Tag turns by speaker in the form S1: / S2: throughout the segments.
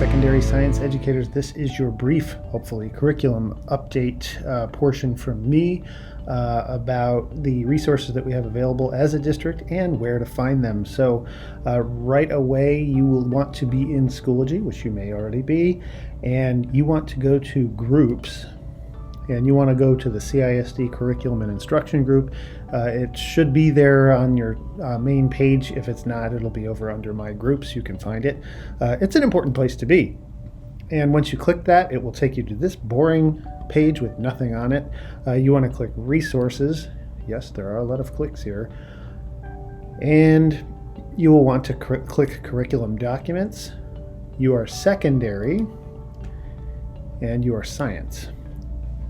S1: secondary science educators. This is your brief, hopefully, curriculum update portion from me about the resources that we have available as a district and where to find them. So right away, you will want to be in Schoology, which you may already be, and you want to go to groups. And you want to go to the CISD Curriculum and Instruction Group. It should be there on your main page. If it's not, it'll be over under My Groups. You can find it. It's an important place to be. And once you click that, it will take you to this boring page with nothing on it. You want to click Resources. Yes, there are a lot of clicks here. And you will want to click Curriculum Documents. You are Secondary, and you are Science.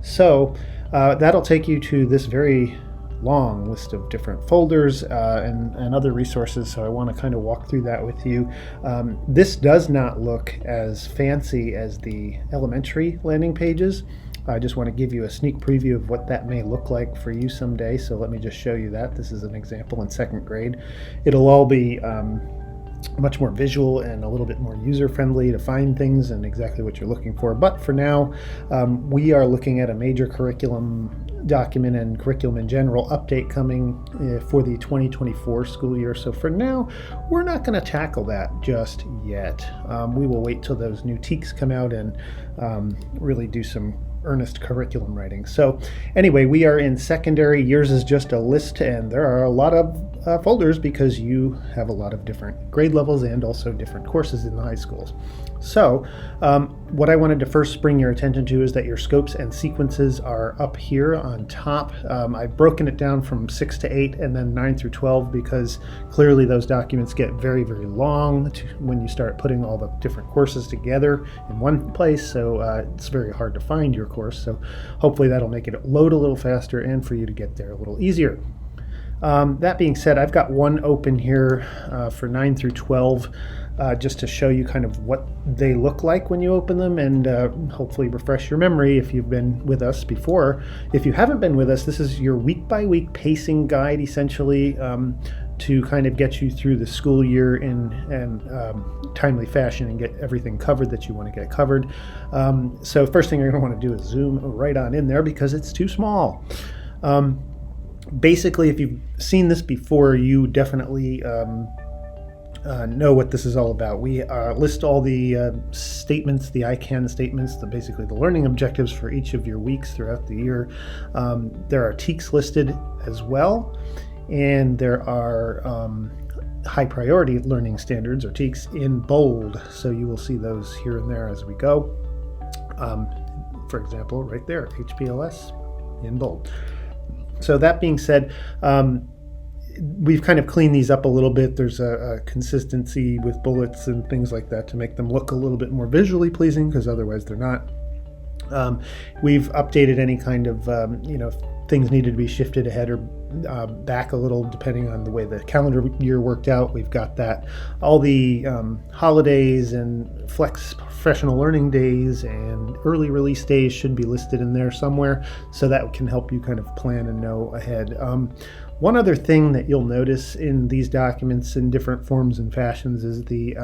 S1: So that'll take you to this very long list of different folders and other resources. So I want to kind of walk through that with you. This does not look as fancy as the elementary landing pages. I just want to give you a sneak preview of what that may look like for you someday. So let me just show you that. This is an example in second grade. It'll all be much more visual and a little bit more user-friendly to find things and exactly what you're looking for. But for now, we are looking at a major curriculum document and curriculum in general update coming for the 2024 school year. So for now, we're not going to tackle that just yet. We will wait till those new TEKS come out and really do some earnest curriculum writing. So anyway, we are in secondary. Yours is just a list, and there are a lot of folders because you have a lot of different grade levels and also different courses in the high schools. So what I wanted to first bring your attention to is that your scopes and sequences are up here on top. I've broken it down from 6 to 8 and then 9 through 12 because clearly those documents get very, very long when you start putting all the different courses together in one place. So it's very hard to find your course. So hopefully that'll make it load a little faster and for you to get there a little easier. That being said, I've got one open here for 9 through 12 just to show you kind of what they look like when you open them and hopefully refresh your memory if you've been with us before. If you haven't been with us, this is your week-by-week pacing guide essentially to kind of get you through the school year in timely fashion and get everything covered that you want to get covered. So first thing you're going to want to do is zoom right on in there because it's too small. Basically, if you've seen this before, you definitely know what this is all about. We list all the statements, the I CAN statements, basically the learning objectives for each of your weeks throughout the year. There are TEKS listed as well, and there are high priority learning standards or TEKS in bold. So you will see those here and there as we go. For example, right there, HPLS in bold. So that being said, we've kind of cleaned these up a little bit. There's a consistency with bullets and things like that to make them look a little bit more visually pleasing because otherwise they're not. We've updated any kind of, things needed to be shifted ahead or back a little depending on the way the calendar year worked out. We've got that. All the holidays and flex professional learning days and early release days should be listed in there somewhere, so that can help you kind of plan and know ahead. One other thing that you'll notice in these documents in different forms and fashions is the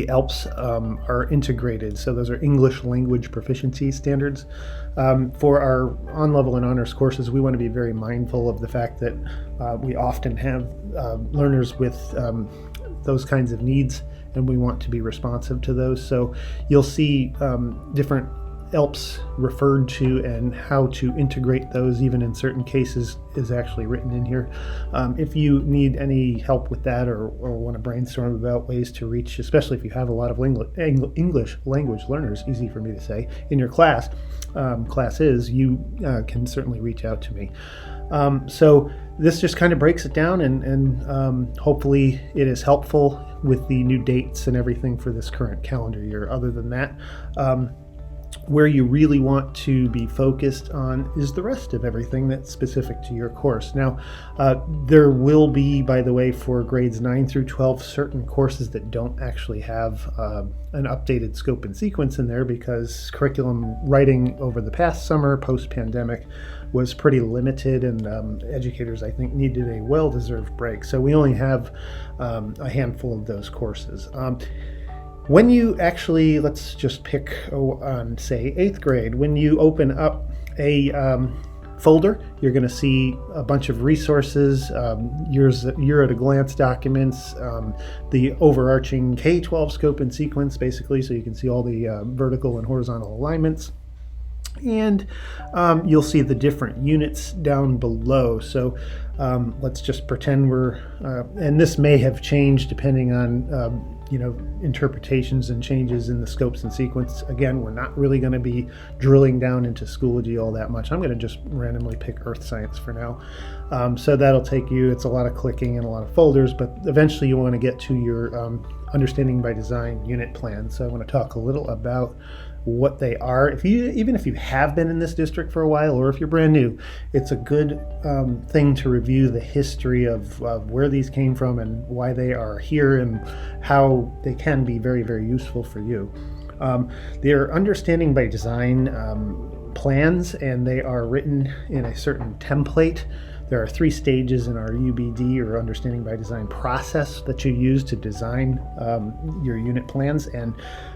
S1: ELPs are integrated. So those are English language proficiency standards. For our on-level and honors courses, we want to be very mindful of the fact that we often have learners with those kinds of needs, and we want to be responsive to those. So you'll see different ELPs referred to and how to integrate those, even in certain cases, is actually written in here. If you need any help with that or want to brainstorm about ways to reach, especially if you have a lot of English language learners, easy for me to say, in your classes, you can certainly reach out to me. So this just kind of breaks it down and hopefully it is helpful with the new dates and everything for this current calendar year. Other than that, where you really want to be focused on is the rest of everything that's specific to your course. Now, there will be, by the way, for grades 9 through 12, certain courses that don't actually have an updated scope and sequence in there because curriculum writing over the past summer, post-pandemic, was pretty limited, and educators, I think, needed a well-deserved break. So we only have a handful of those courses. When you actually, let's just pick on, say, 8th grade, when you open up a folder, you're going to see a bunch of resources, year at a glance documents, the overarching K-12 scope and sequence, basically, so you can see all the vertical and horizontal alignments. And you'll see the different units down below. So let's just pretend we're, and this may have changed depending on interpretations and changes in the scopes and sequence. Again, we're not really going to be drilling down into Schoology all that much. I'm going to just randomly pick Earth Science for now. So that'll take you, it's a lot of clicking and a lot of folders, but eventually you want to get to your Understanding by Design unit plan. So I want to talk a little about what they are. Even if you have been in this district for a while, or if you're brand new, it's a good thing to review the history of where these came from and why they are here and how they can be very, very useful for you. They're Understanding by Design plans, and they are written in a certain template. There are 3 stages in our UBD, or Understanding by Design process, that you use to design your unit plans. And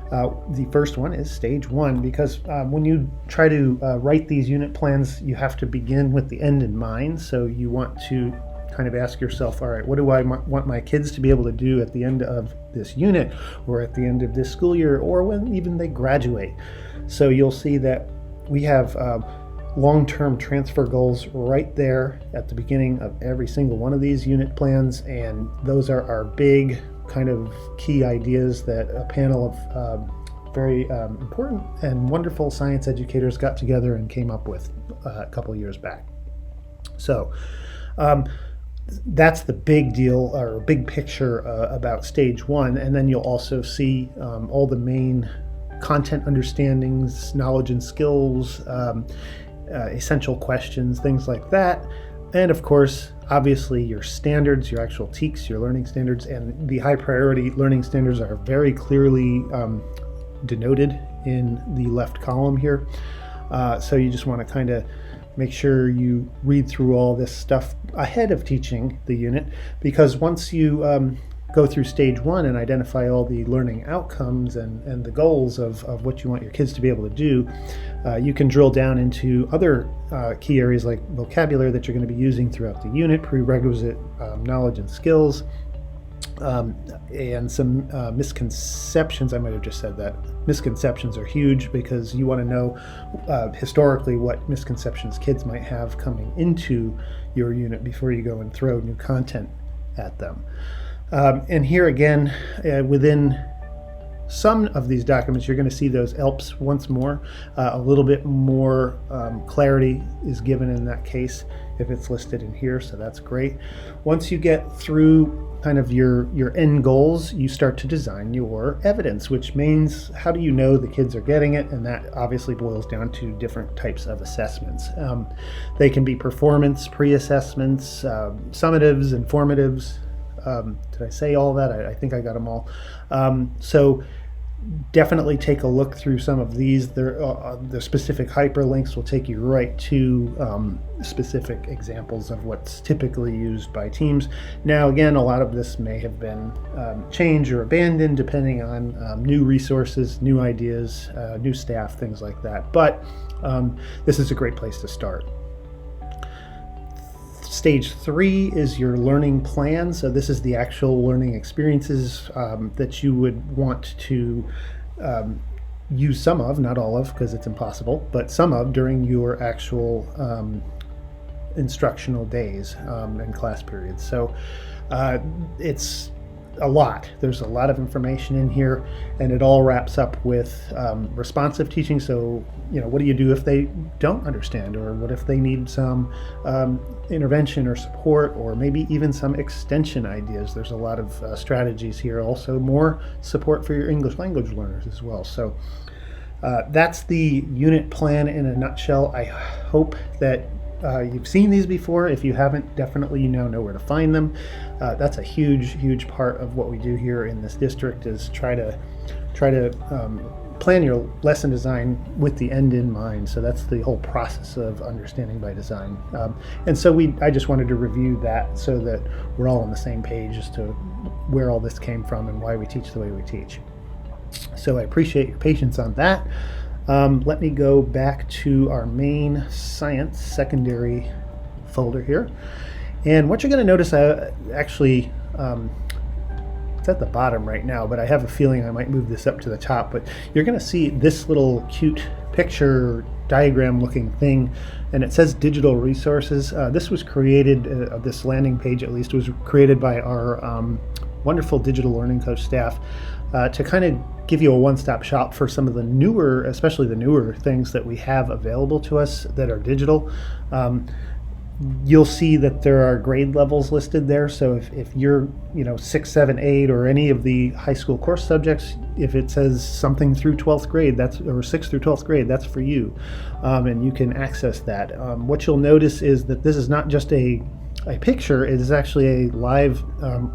S1: the first one is stage 1, because when you try to write these unit plans, you have to begin with the end in mind. So you want to kind of ask yourself, all right, what do I want my kids to be able to do at the end of this unit, or at the end of this school year, or when even they graduate? So you'll see that we have long-term transfer goals right there at the beginning of every single one of these unit plans, and those are our big kind of key ideas that a panel of very important and wonderful science educators got together and came up with a couple of years back. So that's the big deal, or big picture about stage 1, and then you'll also see all the main content understandings, knowledge and skills, essential questions, things like that. And of course, obviously, your standards, your actual TEKS, your learning standards, and the high priority learning standards are very clearly denoted in the left column here. So you just want to kind of make sure you read through all this stuff ahead of teaching the unit, because once you go through stage 1 and identify all the learning outcomes and the goals of what you want your kids to be able to do, you can drill down into other key areas like vocabulary that you're going to be using throughout the unit, prerequisite knowledge and skills, and some misconceptions. I might have just said that. Misconceptions are huge, because you want to know historically what misconceptions kids might have coming into your unit before you go and throw new content at them. And here again, within some of these documents, you're going to see those ELPs once more. A little bit more clarity is given in that case if it's listed in here, so that's great. Once you get through kind of your end goals, you start to design your evidence, which means how do you know the kids are getting it? And that obviously boils down to different types of assessments. They can be performance, pre-assessments, summatives, informatives. Did I say all that? I think I got them all. So definitely take a look through some of these. The specific hyperlinks will take you right to specific examples of what's typically used by teams. Now, again, a lot of this may have been changed or abandoned depending on new resources, new ideas, new staff, things like that. But this is a great place to start. Stage 3 is your learning plan. So this is the actual learning experiences that you would want to use some of, not all of, because it's impossible, but some of during your actual instructional days and class periods. So it's a lot. There's a lot of information in here, and it all wraps up with responsive teaching. So, what do you do if they don't understand, or what if they need some intervention or support, or maybe even some extension ideas? There's a lot of strategies here. Also, more support for your English language learners as well. So that's the unit plan in a nutshell. I hope that you've seen these before. If you haven't, definitely you now know where to find them. That's a huge part of what we do here in this district, is try to plan your lesson design with the end in mind. So that's the whole process of Understanding by Design. And so I just wanted to review that so that we're all on the same page as to where all this came from and why we teach the way we teach. So I appreciate your patience on that. Let me go back to our main science secondary folder here. And what you're going to notice, actually, it's at the bottom right now, but I have a feeling I might move this up to the top. But you're going to see this little cute picture diagram looking thing, and it says digital resources. This was created, this landing page at least, was created by our wonderful digital learning coach staff to kind of give you a one-stop shop for some of the newer, especially the newer things that we have available to us that are digital. You'll see that there are grade levels listed there. So if you're 6, 7, 8, or any of the high school course subjects, if it says something through 12th grade, or 6th through 12th grade, that's for you, and you can access that. What you'll notice is that this is not just a picture; it is actually a live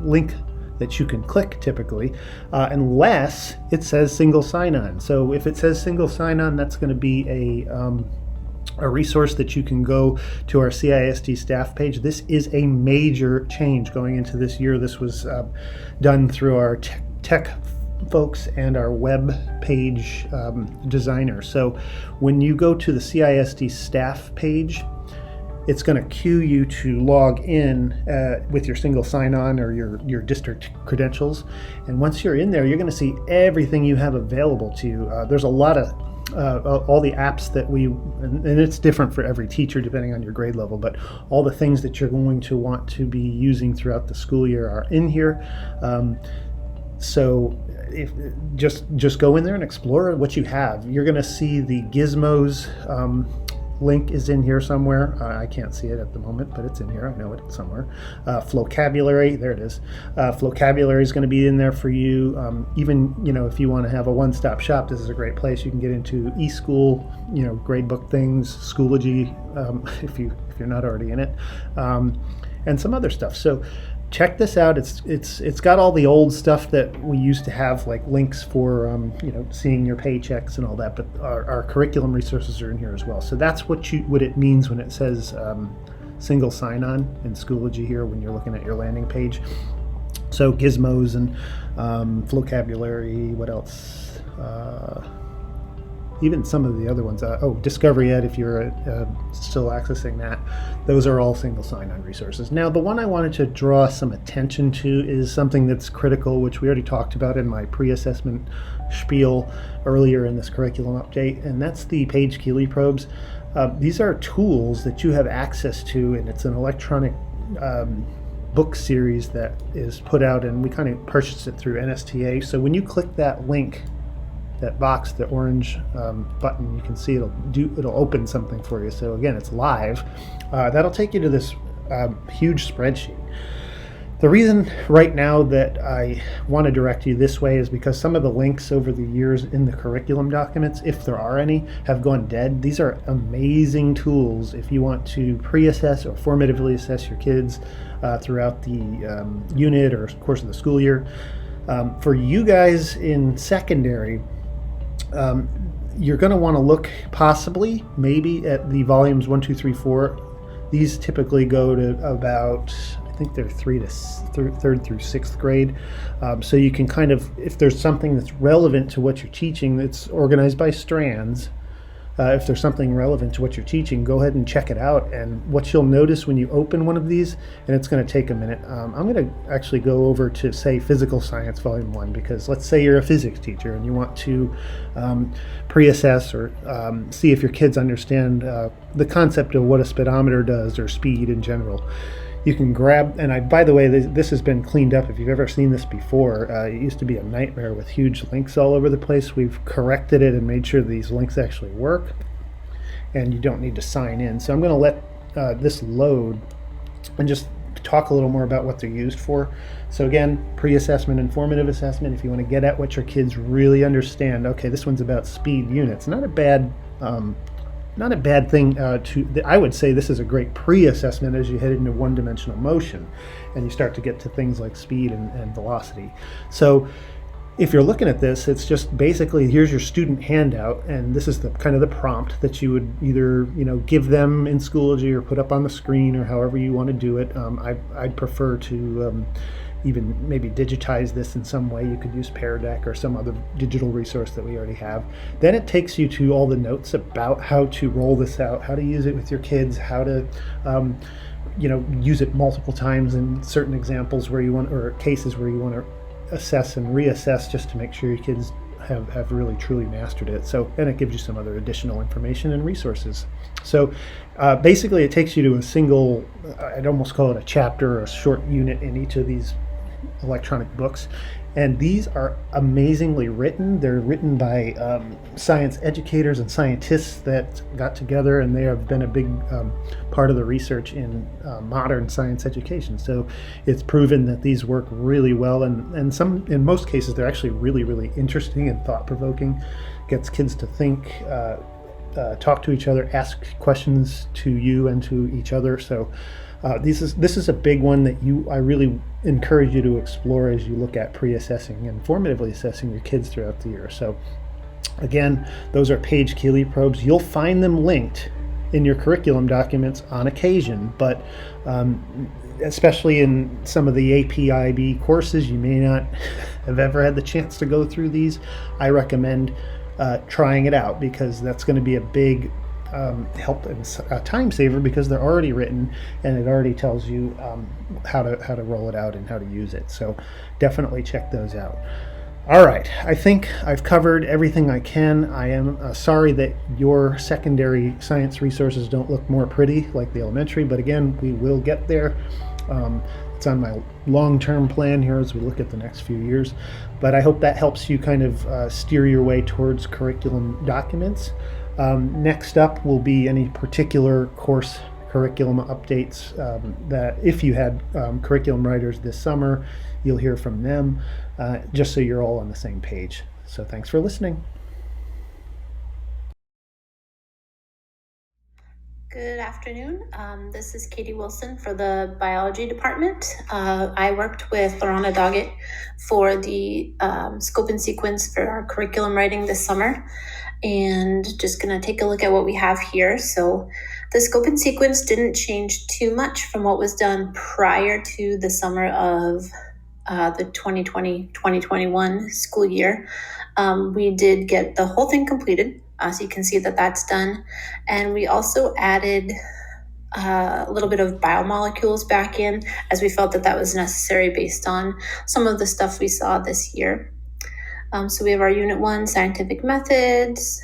S1: link that you can click typically, unless it says single sign-on. So if it says single sign-on, that's going to be a resource that you can go to our CISD staff page. This is a major change going into this year. This was done through our tech folks and our web page designer. So when you go to the CISD staff page, it's going to cue you to log in with your single sign-on or your district credentials. And once you're in there, you're going to see everything you have available to you. There's a lot of all the apps that and it's different for every teacher depending on your grade level, but all the things that you're going to want to be using throughout the school year are in here. So if just go in there and explore what you have. You're going to see the Gizmos link is in here somewhere. I can't see it at the moment, but it's in here. I know it somewhere. Flocabulary, there it is. Flocabulary is going to be in there for you. Even if you want to have a one-stop shop, this is a great place. You can get into eSchool, gradebook things, Schoology, if you're not already in it, and some other stuff. So check this out. It's got all the old stuff that we used to have, like links for seeing your paychecks and all that, but our curriculum resources are in here as well. So that's what it means when it says single sign-on in Schoology here when you're looking at your landing page. So Gizmos and Flocabulary, what else? Even some of the other ones. Discovery Ed, if you're still accessing that. Those are all single sign-on resources. Now, the one I wanted to draw some attention to is something that's critical, which we already talked about in my pre-assessment spiel earlier in this curriculum update, and that's the Paige Keeley probes. These are tools that you have access to, and it's an electronic book series that is put out, and we kind of purchased it through NSTA. So when you click that link, that box, the orange button, you can see it'll open something for you. So again, it's live. That'll take you to this huge spreadsheet. The reason right now that I want to direct you this way is because some of the links over the years in the curriculum documents, if there are any, have gone dead. These are amazing tools if you want to pre-assess or formatively assess your kids throughout the unit or course of the school year. For you guys in secondary, you're going to want to look possibly, maybe, at the volumes 1, 2, 3, 4. These typically go to about, I think they're 3rd through 6th grade. So you can kind of, if there's something that's relevant to what you're teaching, that's organized by strands. If there's something relevant to what you're teaching, go ahead and check it out. And what you'll notice when you open one of these, and it's going to take a minute, I'm going to actually go over to, say, Physical Science Volume 1, because let's say you're a physics teacher and you want to pre-assess or see if your kids understand the concept of what a speedometer does or speed in general. You can grab, and by the way, this has been cleaned up. If you've ever seen this before, it used to be a nightmare with huge links all over the place. We've corrected it and made sure these links actually work, and you don't need to sign in. So I'm going to let this load and just talk a little more about what they're used for. So again, pre-assessment and formative assessment, if you want to get at what your kids really understand. Okay, this one's about speed units. Not a bad thing I would say this is a great pre-assessment as you head into one-dimensional motion and you start to get to things like speed and velocity. So if you're looking at this, it's just basically, here's your student handout, and this is the kind of the prompt that you would either give them in Schoology or put up on the screen or however you want to do it. I'd prefer to even maybe digitize this in some way. You could use Pear Deck or some other digital resource that we already have. Then it takes you to all the notes about how to roll this out, how to use it with your kids, how to use it multiple times in certain examples where you want, or cases where you want to assess and reassess, just to make sure your kids have really truly mastered it. So, and it gives you some other additional information and resources. So basically it takes you to a single, I'd almost call it a chapter or a short unit in each of these electronic books. And these are amazingly written. They're written by science educators and scientists that got together, and they have been a big part of the research in modern science education. So it's proven that these work really well, and in most cases they're actually really, really interesting and thought-provoking. Gets kids to think, talk to each other, ask questions to you and to each other. So this is a big one that I really encourage you to explore as you look at pre-assessing and formatively assessing your kids throughout the year. So again, those are Paige Keeley probes. You'll find them linked in your curriculum documents on occasion, but especially in some of the APIB courses, you may not have ever had the chance to go through these. I recommend trying it out, because that's going to be a big help and a time saver, because they're already written and it already tells you how to roll it out and how to use it. So definitely check those out. All right, I think I've covered everything I can. I am sorry that your secondary science resources don't look more pretty like the elementary, but again, we will get there. It's on my long-term plan here as we look at the next few years, but I hope that helps you kind of steer your way towards curriculum documents. Next up will be any particular course curriculum updates that if you had curriculum writers this summer, you'll hear from them, just so you're all on the same page. So thanks for listening.
S2: Good afternoon. This is Katie Wilson for the biology department. I worked with Lorana Doggett for the scope and sequence for our curriculum writing this summer, and just going to take a look at what we have here. So the scope and sequence didn't change too much from what was done prior to the summer of the 2020-2021 school year. We did get the whole thing completed. So you can see that that's done. And we also added a little bit of biomolecules back in, as we felt that was necessary based on some of the stuff we saw this year. So we have our Unit 1 scientific methods.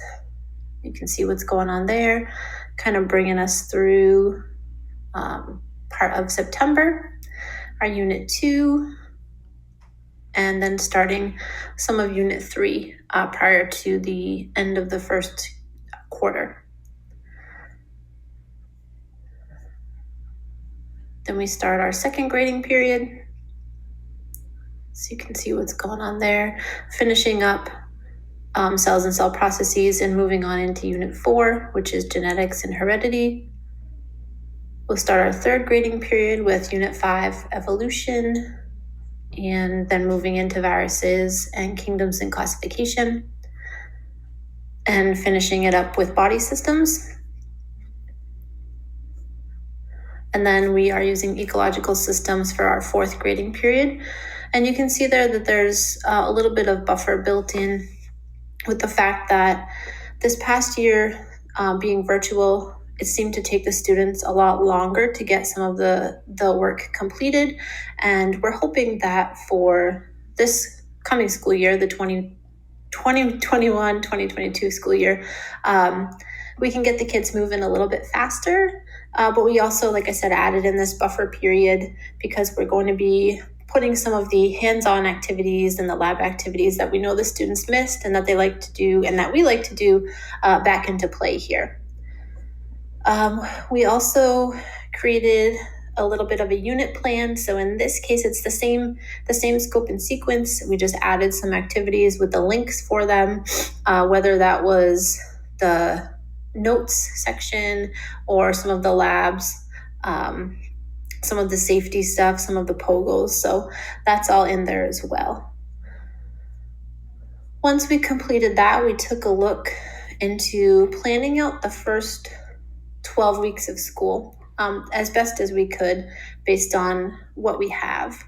S2: You can see what's going on there, kind of bringing us through part of September. Our Unit 2, and then starting some of Unit 3 prior to the end of the first quarter. Then we start our second grading period. So you can see what's going on there. Finishing up cells and cell processes and moving on into Unit 4, which is genetics and heredity. We'll start our third grading period with Unit 5, evolution, and then moving into viruses and kingdoms and classification, and finishing it up with body systems. And then we are using ecological systems for our fourth grading period. And you can see there that there's a little bit of buffer built in with the fact that this past year, being virtual, it seemed to take the students a lot longer to get some of the work completed. And we're hoping that for this coming school year, the 2021-2022 school year, we can get the kids moving a little bit faster. But we also, like I said, added in this buffer period because we're going to be putting some of the hands-on activities and the lab activities that we know the students missed and that they like to do and that we like to do back into play here. We also created a little bit of a unit plan. So in this case, it's the same scope and sequence. We just added some activities with the links for them, whether that was the notes section or some of the labs, some of the safety stuff, some of the POGOs. So that's all in there as well. Once we completed that, we took a look into planning out the first 12 weeks of school as best as we could based on what we have.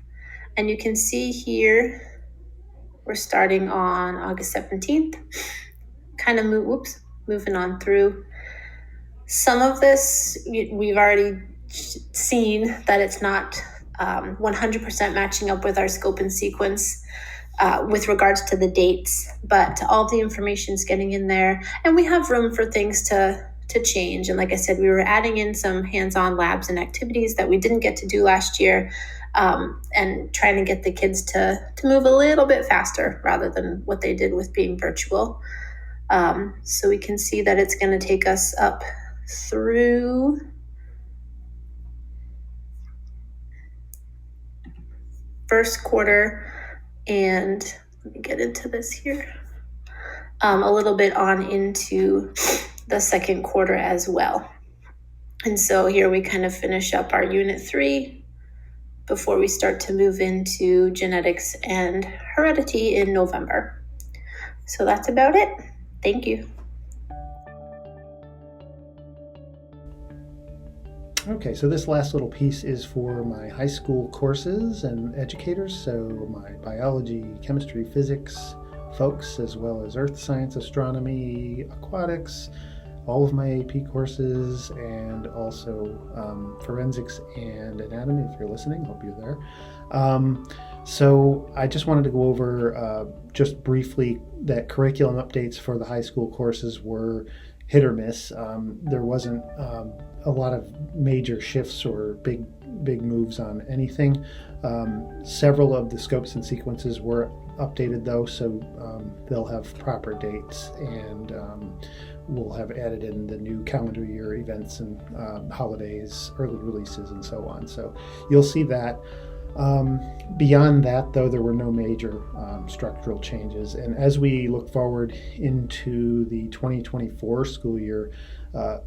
S2: And you can see here, we're starting on August 17th, kind of moving on through. Some of this, we've already seen that it's not 100% matching up with our scope and sequence with regards to the dates, but all the information's getting in there, and we have room for things to change. And like I said, we were adding in some hands-on labs and activities that we didn't get to do last year, and trying to get the kids to move a little bit faster rather than what they did with being virtual. So we can see that it's going to take us up through first quarter, and let me get into this here, a little bit on into the second quarter as well. And so here we kind of finish up our unit 3 before we start to move into genetics and heredity in November. So that's about it. Thank you.
S1: Okay, so this last little piece is for my high school courses and educators, so my biology, chemistry, physics folks, as well as earth science, astronomy, aquatics, all of my AP courses, and also forensics and anatomy, if you're listening. Hope you're there. So I just wanted to go over just briefly that curriculum updates for the high school courses were hit or miss. There wasn't a lot of major shifts or big moves on anything. Several of the scopes and sequences were updated though, so they'll have proper dates, and we'll have added in the new calendar year events and holidays, early releases, and so on. So you'll see that. Beyond that, though, there were no major structural changes. And as we look forward into the 2024 school year,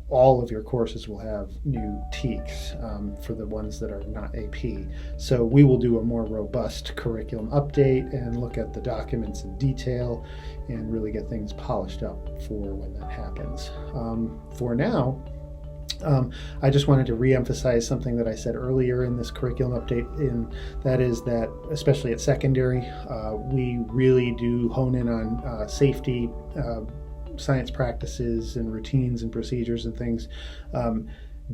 S1: all of your courses will have new TEKs for the ones that are not AP. So we will do a more robust curriculum update and look at the documents in detail and really get things polished up for when that happens. For now, I just wanted to re-emphasize something that I said earlier in this curriculum update, and that is that, especially at secondary, we really do hone in on safety, science practices and routines and procedures and things.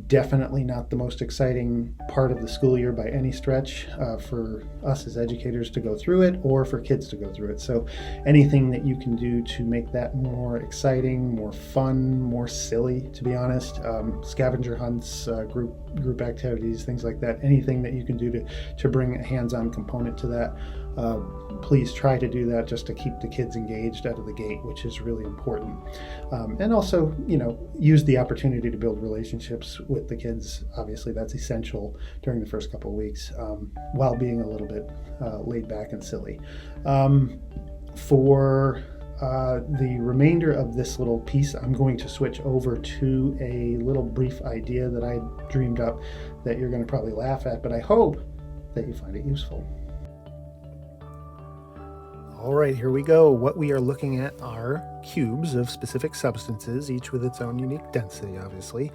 S1: Definitely not the most exciting part of the school year by any stretch for us as educators to go through it, or for kids to go through it. So anything that you can do to make that more exciting, more fun, more silly, to be honest, scavenger hunts, group activities, things like that, anything that you can do to bring a hands-on component to that, please try to do that, just to keep the kids engaged out of the gate, which is really important. And also, use the opportunity to build relationships with the kids. Obviously, that's essential during the first couple of weeks, while being a little bit laid back and silly. For the remainder of this little piece, I'm going to switch over to a little brief idea that I dreamed up that you're going to probably laugh at, but I hope that you find it useful. All right, here we go. What we are looking at are cubes of specific substances, each with its own unique density, obviously.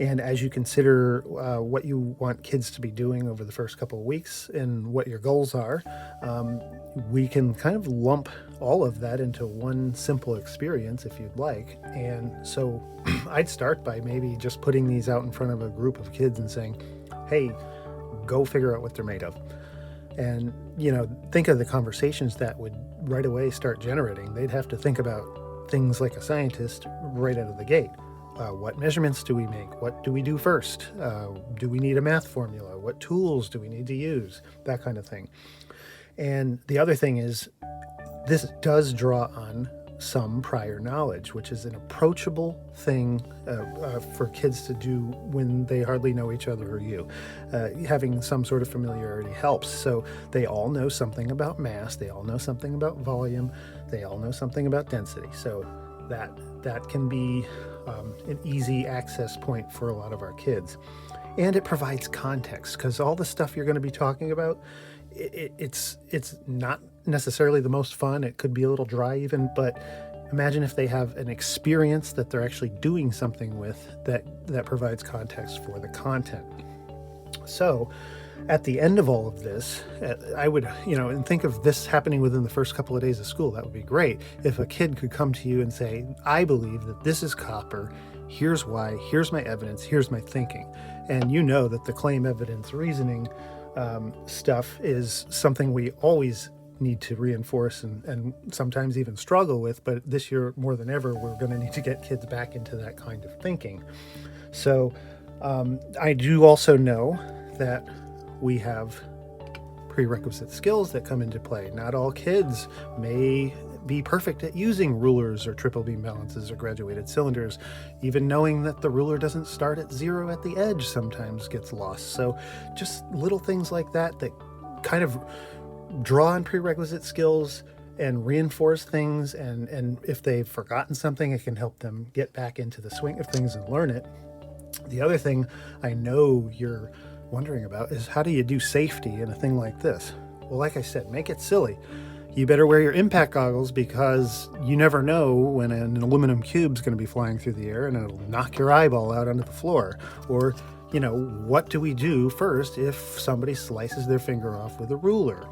S1: And as you consider what you want kids to be doing over the first couple of weeks and what your goals are, we can kind of lump all of that into one simple experience if you'd like. And so I'd start by maybe just putting these out in front of a group of kids and saying, hey, go figure out what they're made of. And, think of the conversations that would right away start generating. They'd have to think about things like a scientist right out of the gate. What measurements do we make? What do we do first? Do we need a math formula? What tools do we need to use? That kind of thing. And the other thing is, this does draw on some prior knowledge, which is an approachable thing for kids to do when they hardly know each other or you. Having some sort of familiarity helps. So they all know something about mass, they all know something about volume, they all know something about density. So that can be an easy access point for a lot of our kids. And it provides context, because all the stuff you're going to be talking about, it's not necessarily the most fun. It could be a little dry even, but imagine if they have an experience that they're actually doing something with that provides context for the content. So at the end of all of this, I would, and think of this happening within the first couple of days of school. That would be great. If a kid could come to you and say, I believe that this is copper. Here's why. Here's my evidence. Here's my thinking. And you know that the claim, evidence, reasoning stuff is something we always need to reinforce and sometimes even struggle with. But this year, more than ever, we're going to need to get kids back into that kind of thinking. So I do also know that we have prerequisite skills that come into play. Not all kids may be perfect at using rulers or triple beam balances or graduated cylinders. Even knowing that the ruler doesn't start at 0 at the edge sometimes gets lost. So just little things like that kind of draw on prerequisite skills and reinforce things. And if they've forgotten something, it can help them get back into the swing of things and learn it. The other thing I know you're wondering about is, how do you do safety in a thing like this? Well, like I said, make it silly. You better wear your impact goggles, because you never know when an aluminum cube's going to be flying through the air and it'll knock your eyeball out onto the floor. Or, what do we do first if somebody slices their finger off with a ruler?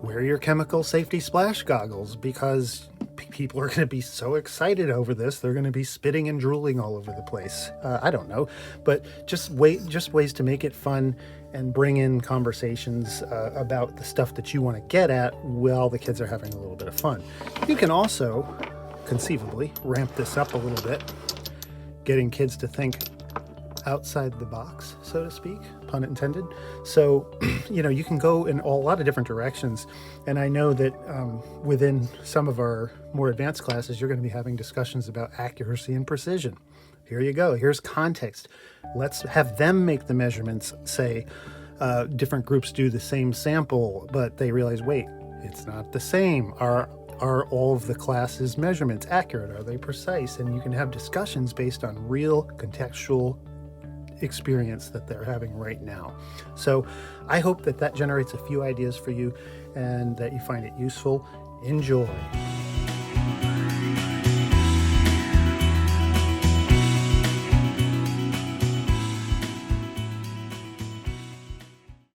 S1: Wear your chemical safety splash goggles, because people are going to be so excited over this. They're going to be spitting and drooling all over the place. I don't know, but just ways to make it fun and bring in conversations about the stuff that you want to get at while the kids are having a little bit of fun. You can also conceivably ramp this up a little bit, getting kids to think outside the box, so to speak, pun intended. So, you can go in a lot of different directions. And I know that within some of our more advanced classes, you're going to be having discussions about accuracy and precision. Here you go. Here's context. Let's have them make the measurements. Say different groups do the same sample, but they realize, wait, it's not the same. Are all of the classes' measurements accurate? Are they precise? And you can have discussions based on real contextual experience that they're having right now. So I hope that generates a few ideas for you and that you find it useful. Enjoy.